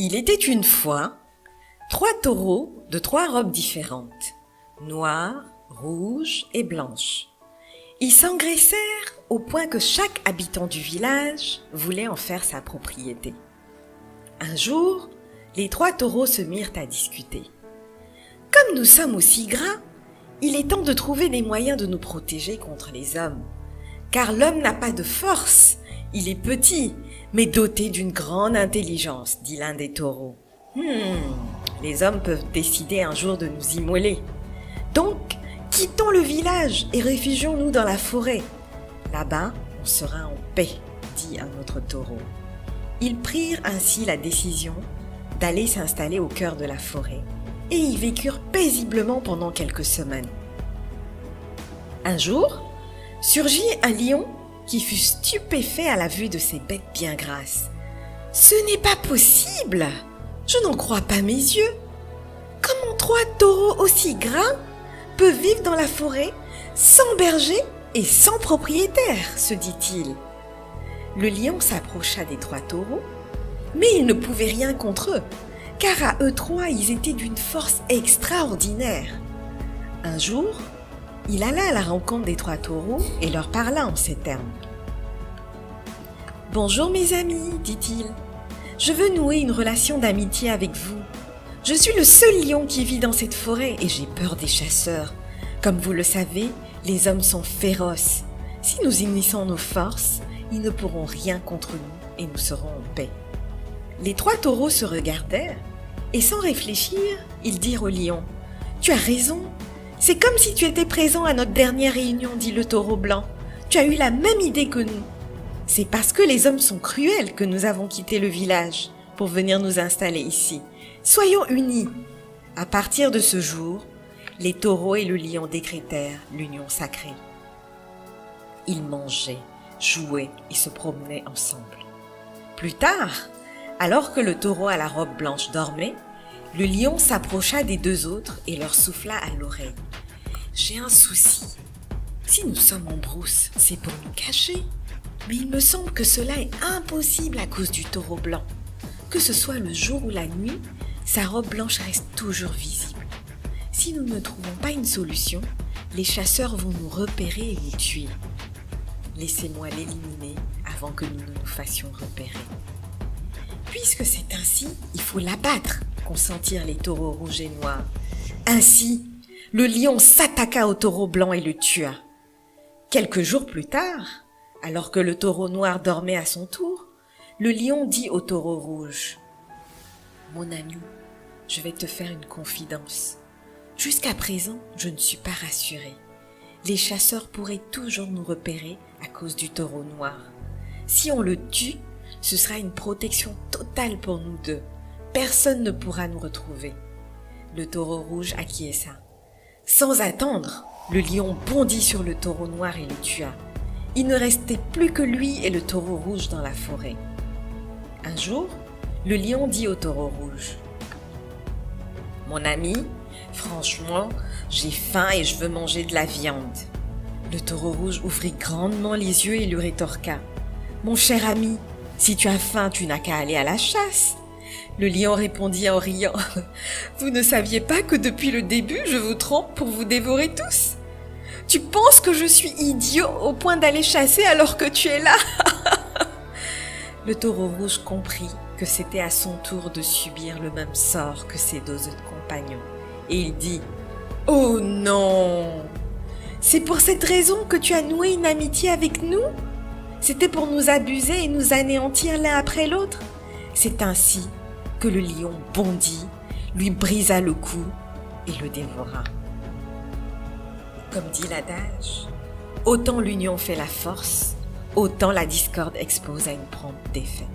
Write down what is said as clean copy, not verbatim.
Il était une fois 3 taureaux de 3 robes différentes, noires, rouges et blanches. Ils s'engraissèrent au point que chaque habitant du village voulait en faire sa propriété. Un jour, les 3 taureaux se mirent à discuter. « Comme nous sommes aussi gras, il est temps de trouver des moyens de nous protéger contre les hommes. Car l'homme n'a pas de force, il est petit, mais doté d'une grande intelligence, dit l'un des taureaux. Les hommes peuvent décider un jour de nous immoler. Donc, quittons le village et réfugions-nous dans la forêt. Là-bas, on sera en paix, dit un autre taureau. Ils prirent ainsi la décision d'aller s'installer au cœur de la forêt et y vécurent paisiblement pendant quelques semaines. Un jour, surgit un lion qui fut stupéfait à la vue de ces bêtes bien grasses. « Ce n'est pas possible! Je n'en crois pas mes yeux! Comment 3 taureaux aussi gras peuvent vivre dans la forêt sans berger et sans propriétaire ?» se dit-il. Le lion s'approcha des 3 taureaux, mais il ne pouvait rien contre eux, car à eux 3, ils étaient d'une force extraordinaire. Un jour, il alla à la rencontre des 3 taureaux et leur parla en ces termes. « Bonjour mes amis, dit-il. Je veux nouer une relation d'amitié avec vous. Je suis le seul lion qui vit dans cette forêt et j'ai peur des chasseurs. Comme vous le savez, les hommes sont féroces. Si nous unissons nos forces, ils ne pourront rien contre nous et nous serons en paix. » Les 3 taureaux se regardèrent et sans réfléchir, ils dirent au lion « Tu as raison. C'est comme si tu étais présent à notre dernière réunion, dit le taureau blanc. Tu as eu la même idée que nous. C'est parce que les hommes sont cruels que nous avons quitté le village pour venir nous installer ici. Soyons unis. » À partir de ce jour, les taureaux et le lion décrétèrent l'union sacrée. Ils mangeaient, jouaient et se promenaient ensemble. Plus tard, alors que le taureau à la robe blanche dormait, le lion s'approcha des 2 autres et leur souffla à l'oreille. « J'ai un souci. Si nous sommes en brousse, c'est pour nous cacher. Mais il me semble que cela est impossible à cause du taureau blanc. Que ce soit le jour ou la nuit, sa robe blanche reste toujours visible. Si nous ne trouvons pas une solution, les chasseurs vont nous repérer et nous tuer. Laissez-moi l'éliminer avant que nous ne nous fassions repérer. » Puisque c'est ainsi, il faut l'abattre, consentirent les taureaux rouges et noirs. Ainsi, le lion s'attaqua au taureau blanc et le tua. Quelques jours plus tard, alors que le taureau noir dormait à son tour, le lion dit au taureau rouge « Mon ami, je vais te faire une confidence. Jusqu'à présent, je ne suis pas rassuré. Les chasseurs pourraient toujours nous repérer à cause du taureau noir. Si on le tue, ce sera une protection totale pour nous 2. Personne ne pourra nous retrouver. » Le taureau rouge acquiesça. Sans attendre, le lion bondit sur le taureau noir et le tua. Il ne restait plus que lui et le taureau rouge dans la forêt. Un jour, le lion dit au taureau rouge « Mon ami, franchement, j'ai faim et je veux manger de la viande. » Le taureau rouge ouvrit grandement les yeux et lui rétorqua « Mon cher ami, si tu as faim, tu n'as qu'à aller à la chasse. » Le lion répondit en riant « Vous ne saviez pas que depuis le début, je vous trompe pour vous dévorer tous? Tu penses que je suis idiot au point d'aller chasser alors que tu es là ?» Le taureau rouge comprit que c'était à son tour de subir le même sort que ses 2 autres compagnons. Et il dit « Oh non! C'est pour cette raison que tu as noué une amitié avec nous? C'était pour nous abuser et nous anéantir l'un après l'autre? » C'est ainsi que le lion bondit, lui brisa le cou et le dévora. Comme dit l'adage, autant l'union fait la force, autant la discorde expose à une prompte défaite.